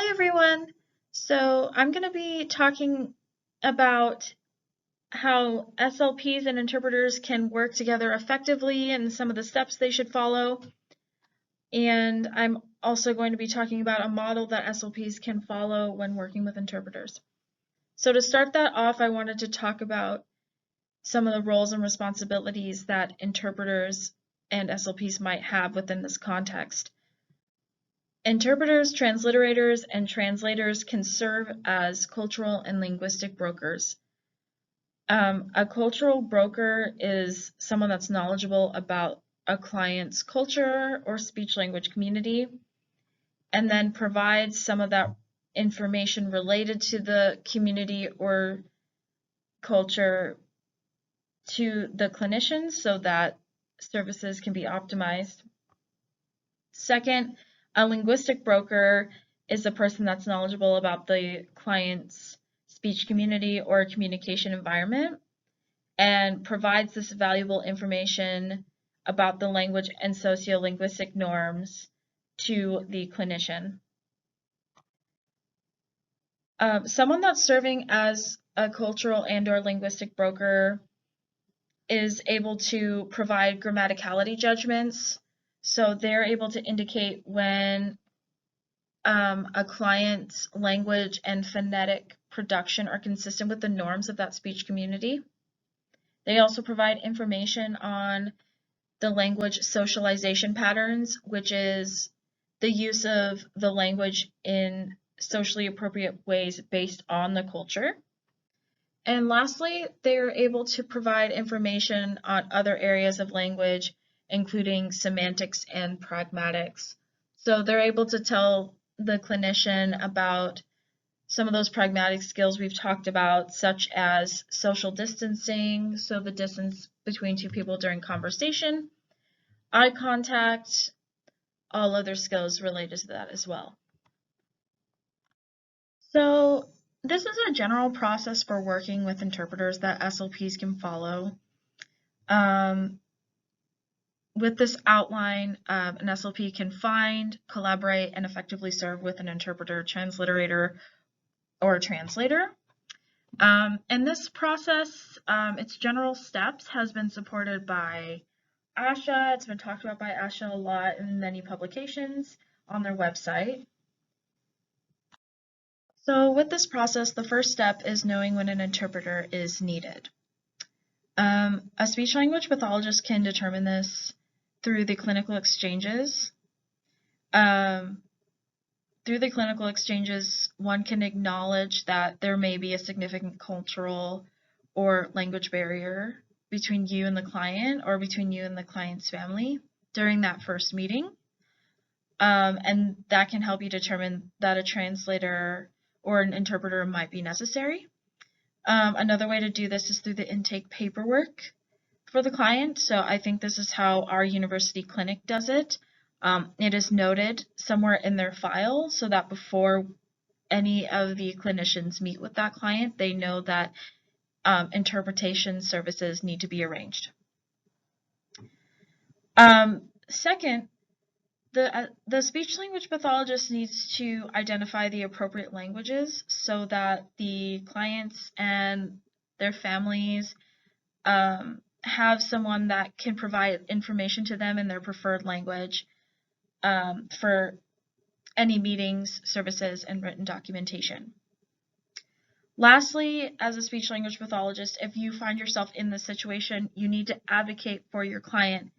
Hi everyone. So I'm going to be talking about how SLPs and interpreters can work together effectively and some of the steps they should follow. And I'm also going to be talking about a model that SLPs can follow when working with interpreters. So to start that off, I wanted to talk about some of the roles and responsibilities that interpreters and SLPs might have within this context. Interpreters, transliterators, and translators can serve as cultural and linguistic brokers. A cultural broker is someone that's knowledgeable about a client's culture or speech language community, and then provides some of that information related to the community or culture to the clinicians so that services can be optimized. Second, a linguistic broker is a person that's knowledgeable about the client's speech community or communication environment and provides this valuable information about the language and sociolinguistic norms to the clinician. Someone that's serving as a cultural and/or linguistic broker is able to provide grammaticality judgments. So they're able to indicate when a client's language and phonetic production are consistent with the norms of that speech community. They also provide information on the language socialization patterns, which is the use of the language in socially appropriate ways based on the culture. And lastly, they're able to provide information on other areas of language, including semantics and pragmatics. So they're able to tell the clinician about some of those pragmatic skills we've talked about, such as social distancing, so the distance between two people during conversation, eye contact, all other skills related to that as well. So this is a general process for working with interpreters that SLPs can follow. With this outline, an SLP can find, collaborate, and effectively serve with an interpreter, transliterator, or a translator. And this process, its general steps, has been supported by ASHA. It's been talked about by ASHA a lot in many publications on their website. So with this process, the first step is knowing when an interpreter is needed. A speech language pathologist can determine this through the clinical exchanges. Through the clinical exchanges, one can acknowledge that there may be a significant cultural or language barrier between you and the client or between you and the client's family during that first meeting. And that can help you determine that a translator or an interpreter might be necessary. Another way to do this is through the intake paperwork for the client. So I think this is how our university clinic does it. It is noted somewhere in their file so that before any of the clinicians meet with that client, they know that interpretation services need to be arranged. Second, the speech language pathologist needs to identify the appropriate languages so that the clients and their families have someone that can provide information to them in their preferred language for any meetings, services, and written documentation. Lastly, as a speech language pathologist, if you find yourself in this situation, you need to advocate for your client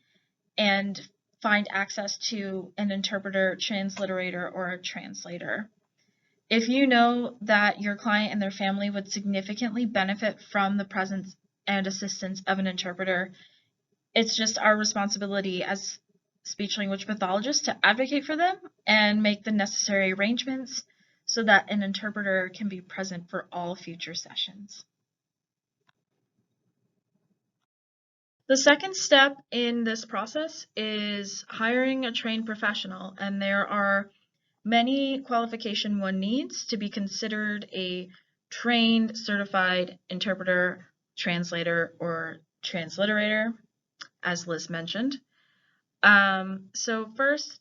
and find access to an interpreter, transliterator, or a translator. If you know that your client and their family would significantly benefit from the presence and assistance of an interpreter, it's just our responsibility as speech language pathologists to advocate for them and make the necessary arrangements so that an interpreter can be present for all future sessions. The second step in this process is hiring a trained professional, and there are many qualifications one needs to be considered a trained, certified interpreter, translator, or transliterator, as Liz mentioned. So first,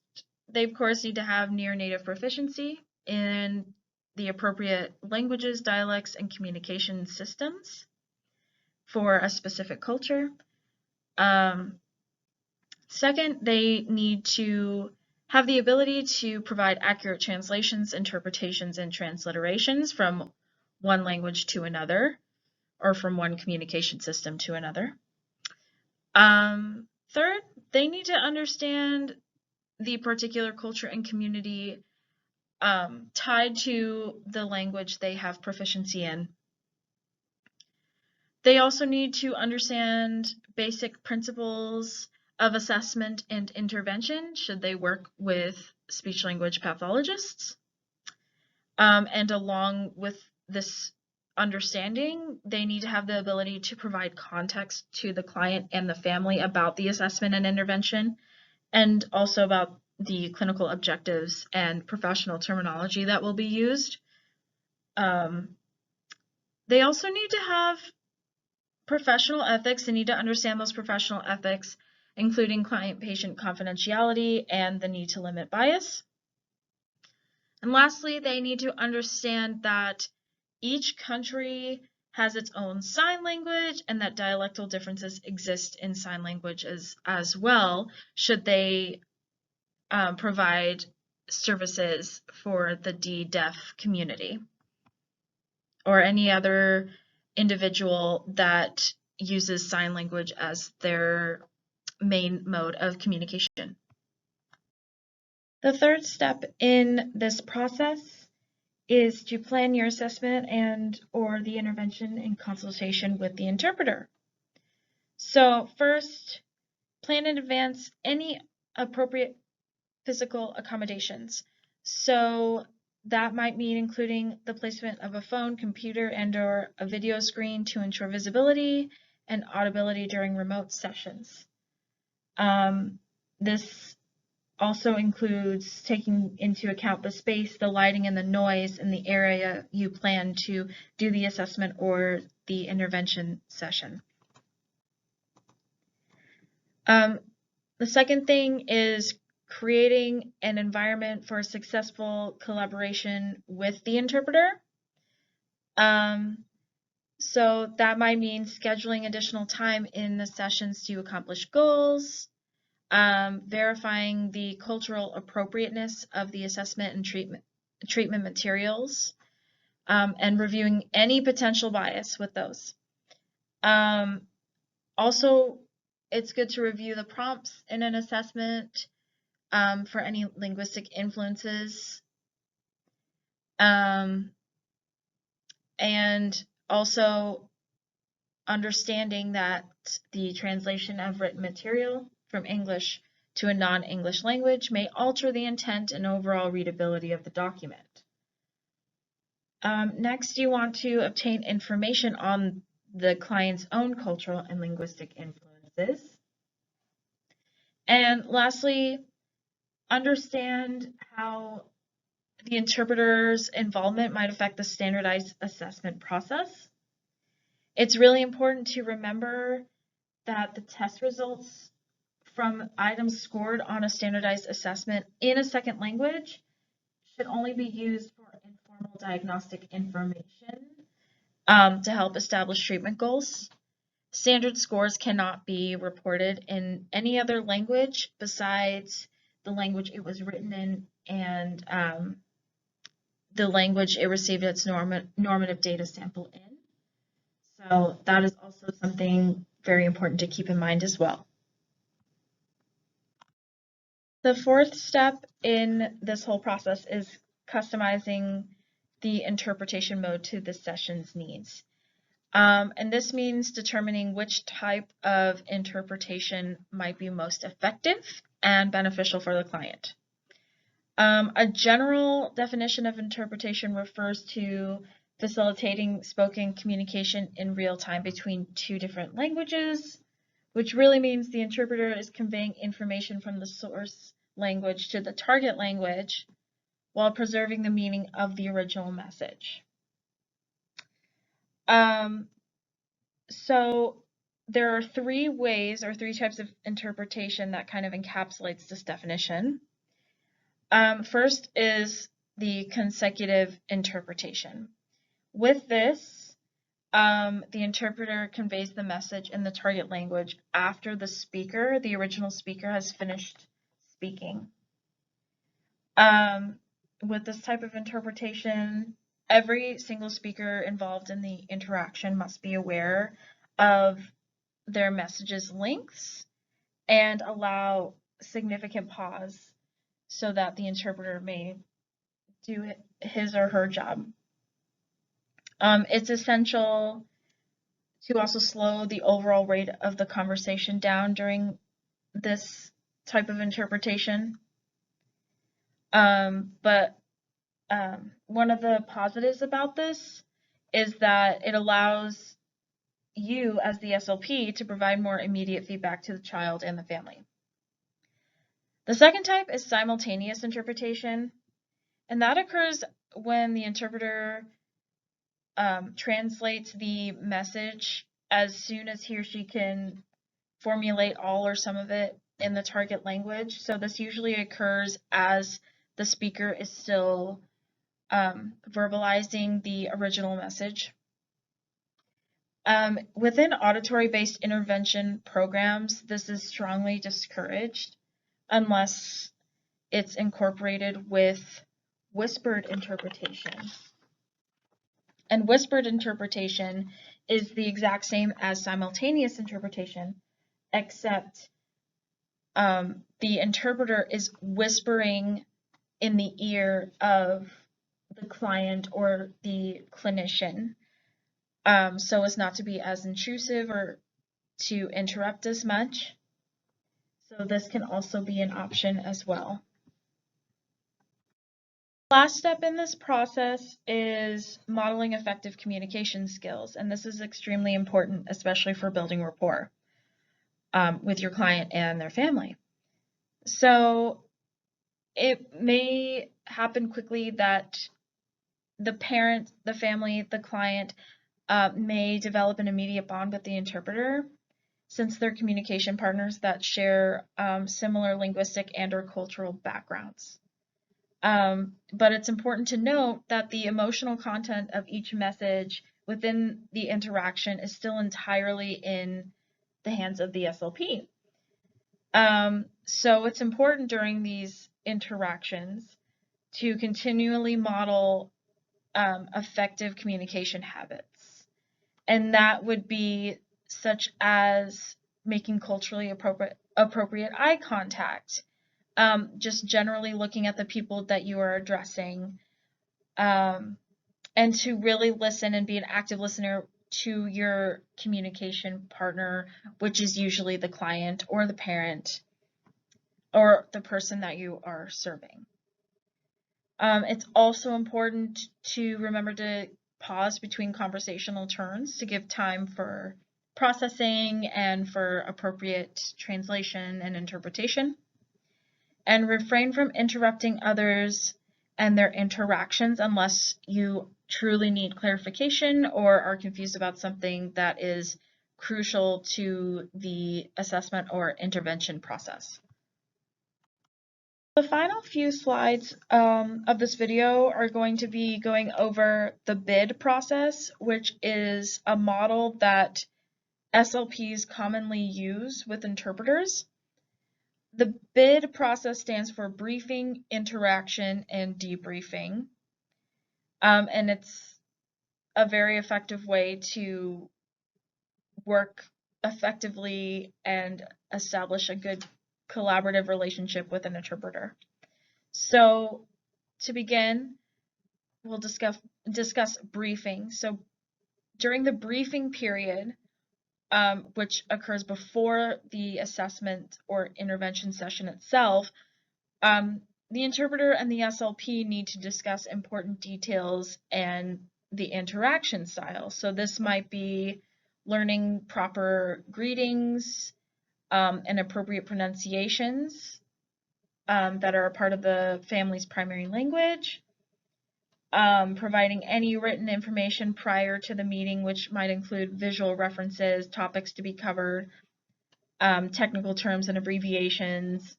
they of course need to have near native proficiency in the appropriate languages, dialects, and communication systems for a specific culture. Second, they need to have the ability to provide accurate translations, interpretations, and transliterations from one language to another, or from one communication system to another. Third, they need to understand the particular culture and community tied to the language they have proficiency in. They also need to understand basic principles of assessment and intervention should they work with speech-language pathologists. And along with this understanding, they need to have the ability to provide context to the client and the family about the assessment and intervention, and also about the clinical objectives and professional terminology that will be used. They also need to have professional ethics. They need to understand those professional ethics, including client-patient confidentiality and the need to limit bias. And lastly, they need to understand that each country has its own sign language and that dialectal differences exist in sign language as well, should they provide services for the D-deaf community or any other individual that uses sign language as their main mode of communication. The third step in this process is to plan your assessment and or the intervention in consultation with the interpreter. So first, plan in advance any appropriate physical accommodations. So that might mean including the placement of a phone, computer, and or a video screen to ensure visibility and audibility during remote sessions. This also includes taking into account the space, the lighting, and the noise in the area you plan to do the assessment or the intervention session. The second thing is creating an environment for successful collaboration with the interpreter. So that might mean scheduling additional time in the sessions to accomplish goals, verifying the cultural appropriateness of the assessment and treatment materials, and reviewing any potential bias with those. Also, it's good to review the prompts in an assessment for any linguistic influences. And also understanding that the translation of written material from English to a non-English language may alter the intent and overall readability of the document. Next, you want to obtain information on the client's own cultural and linguistic influences. And lastly, understand how the interpreter's involvement might affect the standardized assessment process. It's really important to remember that the test results from items scored on a standardized assessment in a second language should only be used for informal diagnostic information to help establish treatment goals. Standard scores cannot be reported in any other language besides the language it was written in and the language it received its normative data sample in. So that is also something very important to keep in mind as well. The fourth step in this whole process is customizing the interpretation mode to the session's needs. And this means determining which type of interpretation might be most effective and beneficial for the client. A general definition of interpretation refers to facilitating spoken communication in real time between two different languages, which really means the interpreter is conveying information from the source language to the target language while preserving the meaning of the original message. So there are three ways or three types of interpretation that kind of encapsulates this definition. First is the consecutive interpretation. With this, the interpreter conveys the message in the target language after the original speaker, has finished speaking. With this type of interpretation, every single speaker involved in the interaction must be aware of their message's lengths and allow significant pause so that the interpreter may do his or her job. It's essential to also slow the overall rate of the conversation down during this type of interpretation. But one of the positives about this is that it allows you as the SLP to provide more immediate feedback to the child and the family. The second type is simultaneous interpretation, and that occurs when the interpreter translates the message as soon as he or she can formulate all or some of it in the target language. So this usually occurs as the speaker is still verbalizing the original message. Within auditory-based intervention programs, this is strongly discouraged unless it's incorporated with whispered interpretation. And whispered interpretation is the exact same as simultaneous interpretation, except the interpreter is whispering in the ear of the client or the clinician, so as not to be as intrusive or to interrupt as much. So this can also be an option as well. Last step in this process is modeling effective communication skills, and this is extremely important, especially for building rapport with your client and their family. So it may happen quickly that the parent, the family, the client may develop an immediate bond with the interpreter, since they're communication partners that share similar linguistic and/or cultural backgrounds. But it's important to note that the emotional content of each message within the interaction is still entirely in the hands of the SLP. So it's important during these interactions to continually model effective communication habits. And that would be such as making culturally appropriate eye contact, just generally looking at the people that you are addressing, and to really listen and be an active listener to your communication partner, which is usually the client or the parent or the person that you are serving. It's also important to remember to pause between conversational turns to give time for processing and for appropriate translation and interpretation, and refrain from interrupting others and their interactions unless you truly need clarification or are confused about something that is crucial to the assessment or intervention process. The final few slides of this video are going to be going over the bid process, which is a model that SLPs commonly use with interpreters. The bid process stands for briefing, interaction, and debriefing. And it's a very effective way to work effectively and establish a good collaborative relationship with an interpreter. So to begin, we'll discuss briefing. So during the briefing period, which occurs before the assessment or intervention session itself, the interpreter and the SLP need to discuss important details and the interaction style. So this might be learning proper greetings and appropriate pronunciations that are a part of the family's primary language, providing any written information prior to the meeting, which might include visual references, topics to be covered, technical terms and abbreviations,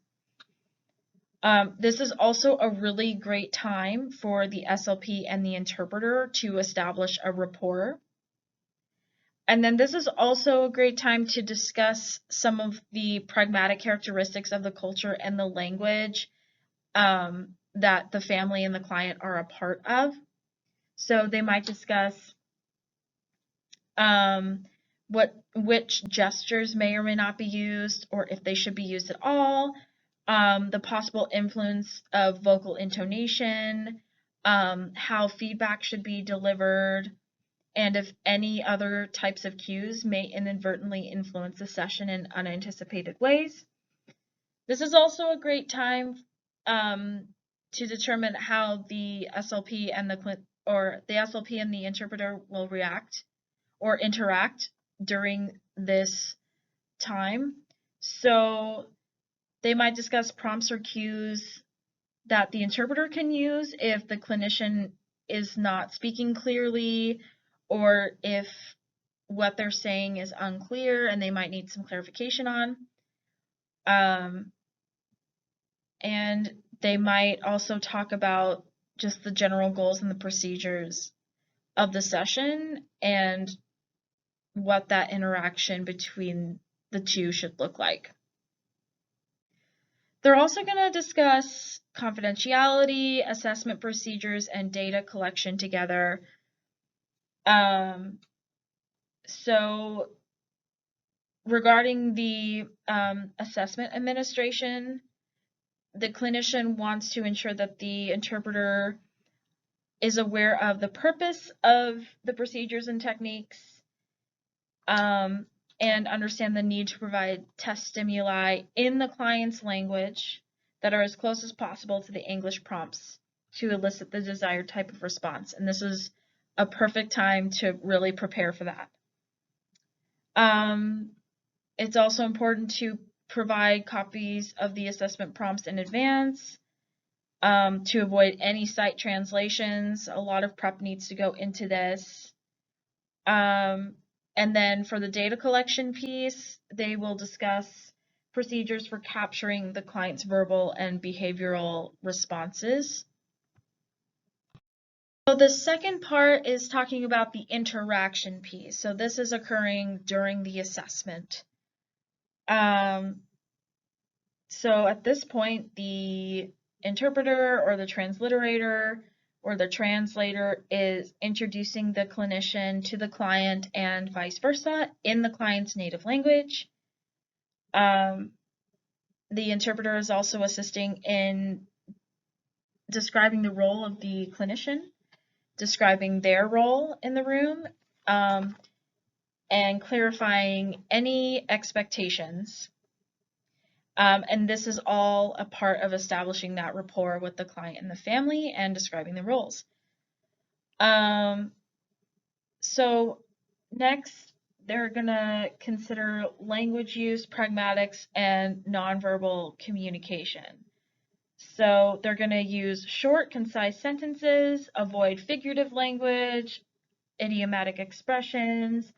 This is also a really great time for the SLP and the interpreter to establish a rapport. And then this is also a great time to discuss some of the pragmatic characteristics of the culture and the language that the family and the client are a part of. So they might discuss which gestures may or may not be used, or if they should be used at all, the possible influence of vocal intonation, how feedback should be delivered, and if any other types of cues may inadvertently influence the session in unanticipated ways. This is also a great time to determine how the SLP and the SLP and the interpreter will react or interact during this time. So they might discuss prompts or cues that the interpreter can use if the clinician is not speaking clearly, or if what they're saying is unclear and they might need some clarification on. And they might also talk about just the general goals and the procedures of the session and what that interaction between the two should look like. They're also going to discuss confidentiality, assessment procedures, and data collection together. So regarding the assessment administration, the clinician wants to ensure that the interpreter is aware of the purpose of the procedures and techniques, and understand the need to provide test stimuli in the client's language that are as close as possible to the English prompts to elicit the desired type of response. And this is a perfect time to really prepare for that. It's also important to provide copies of the assessment prompts in advance to avoid any site translations. A lot of prep needs to go into this. And then for the data collection piece, they will discuss procedures for capturing the client's verbal and behavioral responses. So the second part is talking about the interaction piece. So this is occurring during the assessment. So at this point, the interpreter or the transliterator or the translator is introducing the clinician to the client and vice versa in the client's native language. The interpreter is also assisting in describing the role of the clinician, describing their role in the room, and clarifying any expectations. And this is all a part of establishing that rapport with the client and the family and describing the roles. So next, they're going to consider language use, pragmatics, and nonverbal communication. So they're going to use short, concise sentences, avoid figurative language, idiomatic expressions,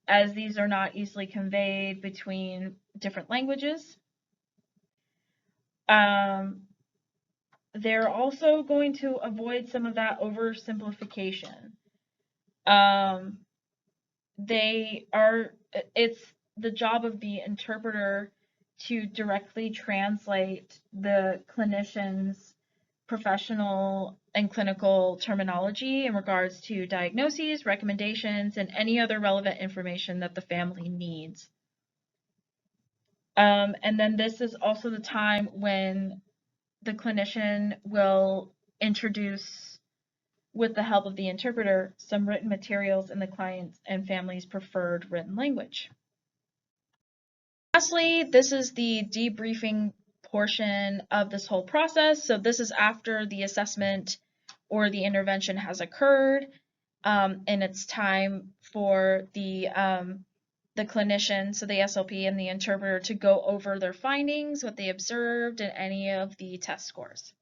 as these are not easily conveyed between different languages. They're also going to avoid some of that oversimplification. It's the job of the interpreter to directly translate the clinician's professional and clinical terminology in regards to diagnoses, recommendations, and any other relevant information that the family needs. And then this is also the time when the clinician will introduce, with the help of the interpreter, some written materials in the client's and family's preferred written language. Lastly, this is the debriefing portion of this whole process. So this is after the assessment or the intervention has occurred, and it's time for the clinician, so the SLP and the interpreter, to go over their findings, what they observed, and any of the test scores.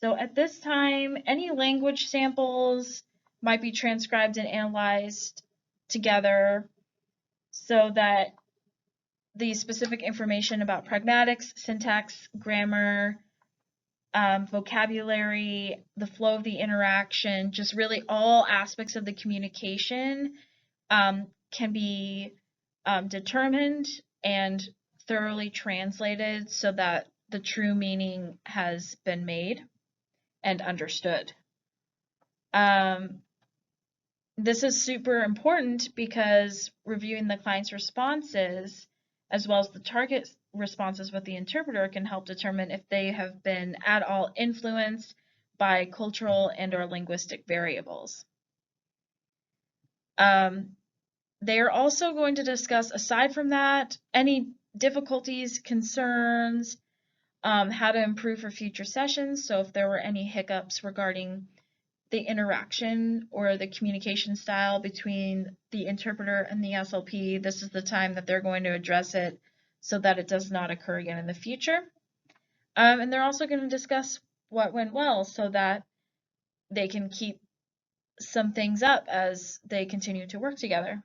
So at this time, any language samples might be transcribed and analyzed together so that the specific information about pragmatics, syntax, grammar, vocabulary, the flow of the interaction, just really all aspects of the communication can be determined and thoroughly translated so that the true meaning has been made and understood. This is super important because reviewing the client's responses as well as the target responses with the interpreter can help determine if they have been at all influenced by cultural and or linguistic variables. They are also going to discuss, aside from that, any difficulties, concerns, how to improve for future sessions. So if there were any hiccups regarding the interaction or the communication style between the interpreter and the SLP, this is the time that they're going to address it so that it does not occur again in the future. And they're also going to discuss what went well so that they can keep some things up as they continue to work together.